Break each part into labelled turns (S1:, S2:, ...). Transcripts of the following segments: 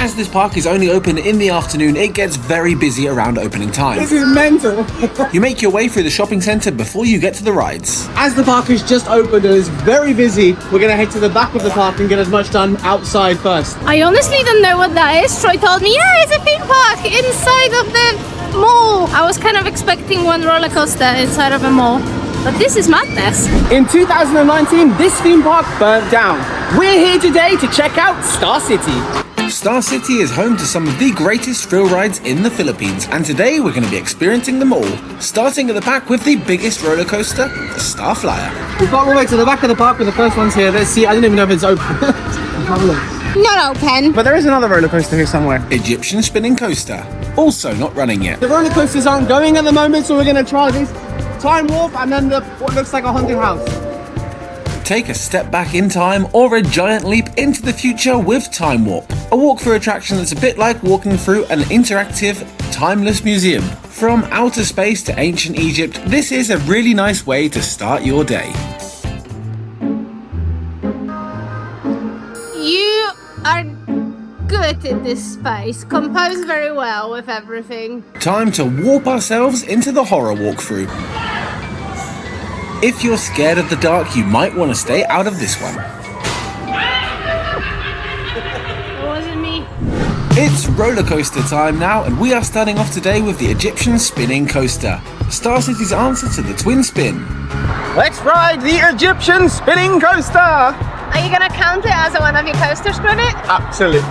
S1: As this park is only open in the afternoon, it gets very busy around opening time.
S2: This is mental.
S1: You make your way through the shopping centre before you get to the rides.
S2: As the park is just opened and is very busy, we're going to head to the back of the park and get as much done outside first.
S3: I honestly don't know what that is. Troy told me, yeah, it's a theme park inside of the mall. I was kind of expecting one roller coaster inside of a mall. But this is madness.
S2: In 2019, this theme park burnt down. We're here today to check out Star City.
S1: Star City is home to some of the greatest thrill rides in the Philippines, and today we're going to be experiencing them all. Starting at the back with the biggest roller coaster, the Star Flyer.
S2: We've got all the way to the back of the park with the first ones here. Let's see, I don't even know if it's open. Have a look.
S3: Not open.
S2: But there is another roller coaster here somewhere.
S1: Egyptian spinning coaster, also not running yet.
S2: The roller coasters aren't going at the moment, so we're going to try this time warp and then what looks like a haunted house.
S1: Take a step back in time or a giant leap into the future with Time Warp, a walk-through attraction that's a bit like walking through an interactive, timeless museum. From outer space to ancient Egypt, this is a really nice way to start your day.
S3: You are good in this space, compose very well with everything.
S1: Time to warp ourselves into the horror walkthrough. If you're scared of the dark, you might want to stay out of this one.
S3: It wasn't me.
S1: It's roller coaster time now, and we are starting off today with the Egyptian spinning coaster, Star City's answer to the twin spin.
S2: Let's ride the Egyptian spinning coaster!
S3: Are you gonna count it as one of your coasters, Granite?
S2: Absolutely.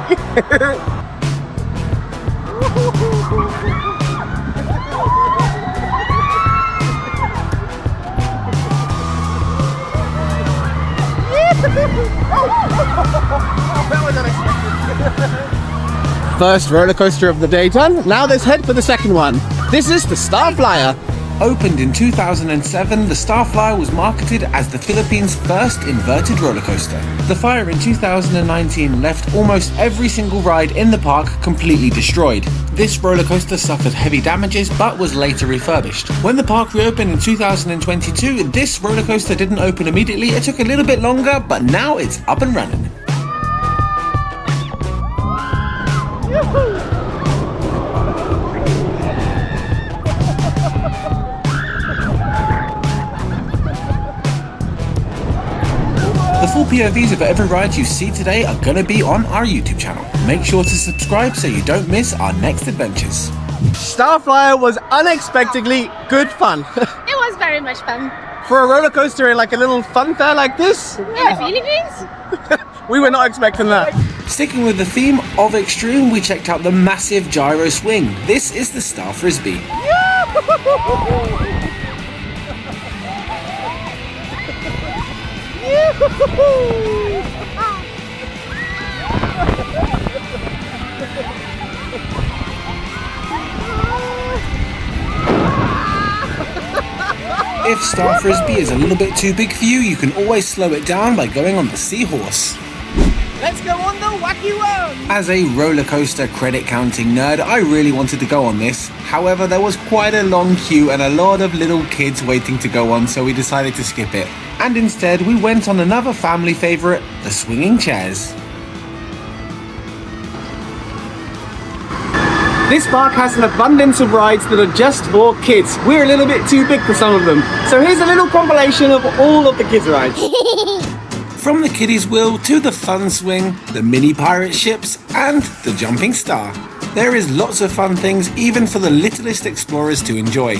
S2: That was unexpected. First roller coaster of the day done. Now let's head for the second one. This is the Star Flyer.
S1: Opened in 2007, the Star Flyer was marketed as the Philippines' first inverted roller coaster. The fire in 2019 left almost every single ride in the park completely destroyed. This roller coaster suffered heavy damages but was later refurbished. When the park reopened in 2022, this roller coaster didn't open immediately. It took a little bit longer, but now it's up and running. The full POVs of every ride you see today are going to be on our YouTube channel. Make sure to subscribe so you don't miss our next adventures.
S2: Star Flyer was unexpectedly good fun.
S3: It was very much fun.
S2: For a roller coaster in like a little fun fair like this,
S3: In the Philippines?
S2: we were not expecting that.
S1: Sticking with the theme of extreme, we checked out the massive gyro swing. This is the Star Frisbee. If Star Frisbee is a little bit too big for you, you can always slow it down by going on the Seahorse.
S2: Let's go on the wacky one!
S1: As a roller coaster credit counting nerd, I really wanted to go on this. However, there was quite a long queue and a lot of little kids waiting to go on, so we decided to skip it. And instead, we went on another family favourite, the swinging chairs.
S2: This park has an abundance of rides that are just for kids. We're a little bit too big for some of them. So here's a little compilation of all of the kids' rides.
S1: From the kiddies wheel to the fun swing, the mini pirate ships, and the jumping star. There is lots of fun things even for the littlest explorers to enjoy.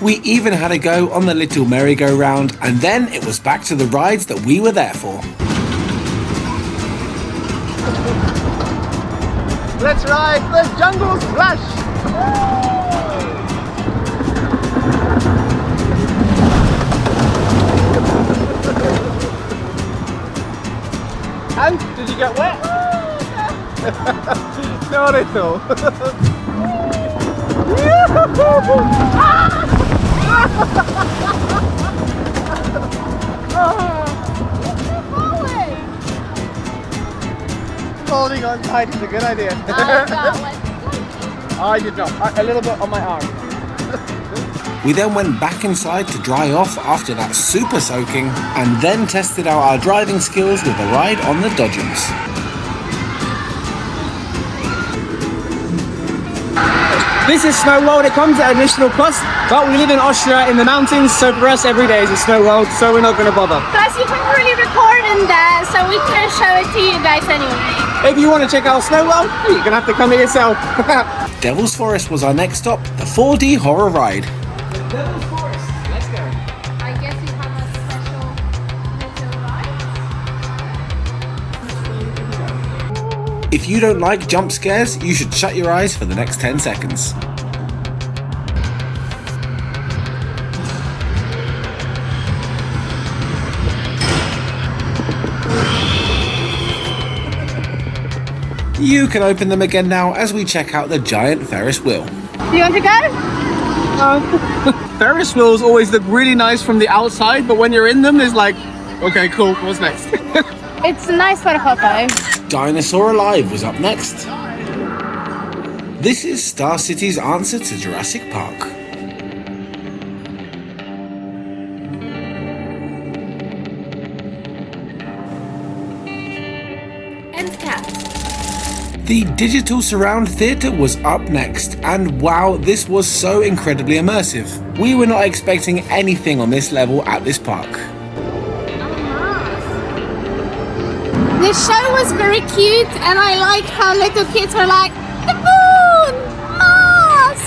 S1: We even had a go on the little merry-go-round, and then it was back to the rides that we were there for.
S2: Let's ride the Jungle Splash! And did you get wet? Not at all. Holding on tight is a good idea. I did not. A little bit on my arm.
S1: We then went back inside to dry off after that super soaking, and then tested out our driving skills with a ride on the Dodgems.
S2: This is Snow World. It comes at additional cost, but we live in Austria in the mountains, so for us every day is a Snow World, so we're not going to bother.
S3: Plus, you can really record in there, so we can show it to you guys anyway.
S2: If you want to check out Snow World, you're going to have to come here yourself.
S1: Devil's Forest was our next stop, the 4D horror ride.
S2: Devil's Forest, let's go.
S3: I guess you have a special little ride.
S1: If you don't like jump scares, you should shut your eyes for the next 10 seconds. You can open them again now as we check out the giant Ferris wheel.
S3: Do you want to go?
S2: Ferris wheels always look really nice from the outside, but when you're in them, there's like, okay, cool, what's next?
S3: It's nice for a photo.
S1: Dinosaur Alive was up next. This is Star City's answer to Jurassic Park.
S3: And cat.
S1: The digital surround theatre was up next, and wow, this was so incredibly immersive. We were not expecting anything on this level at this park.
S3: The show was very cute, and I liked how little kids were like, the moon! Mars!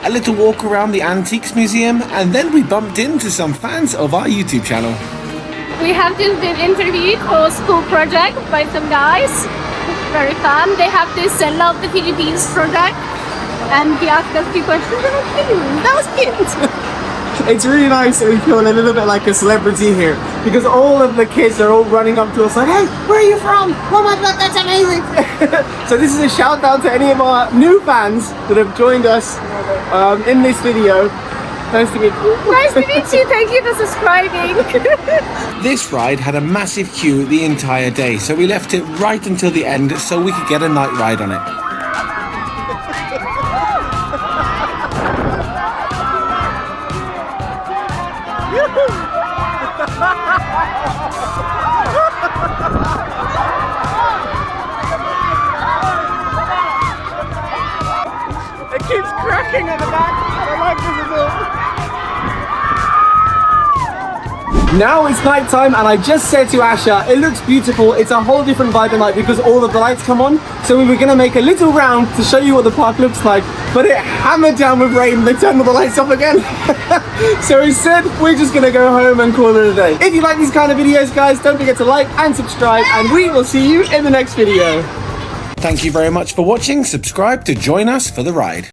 S1: A little walk around the Antiques Museum, and then we bumped into some fans of our YouTube channel.
S3: We have just been interviewed for a school project by some guys. Very fun. They have this Love the Philippines project, and he asked us 2 questions. That was cute.
S2: It's really nice that we feel a little bit like a celebrity here, because all of the kids are all running up to us like, hey, where are you from? Oh my god, that's amazing. So this is a shout out to any of our new fans that have joined us in this video. Nice to meet you.
S3: Nice to meet you. Thank you for subscribing.
S1: This ride had a massive queue the entire day, so we left it right until the end so we could get a night ride on it.
S2: It keeps cracking at the back. I like this as well. Now it's night time, and I just said to Asha, it looks beautiful. It's a whole different vibe at night because all of the lights come on. So we were gonna make a little round to show you what the park looks like, but it hammered down with rain. They turned all the lights off again. So instead, we're just gonna go home and call it a day. If you like these kind of videos, guys, don't forget to like and subscribe, and we will see you in the next video.
S1: Thank you very much for watching. Subscribe to join us for the ride.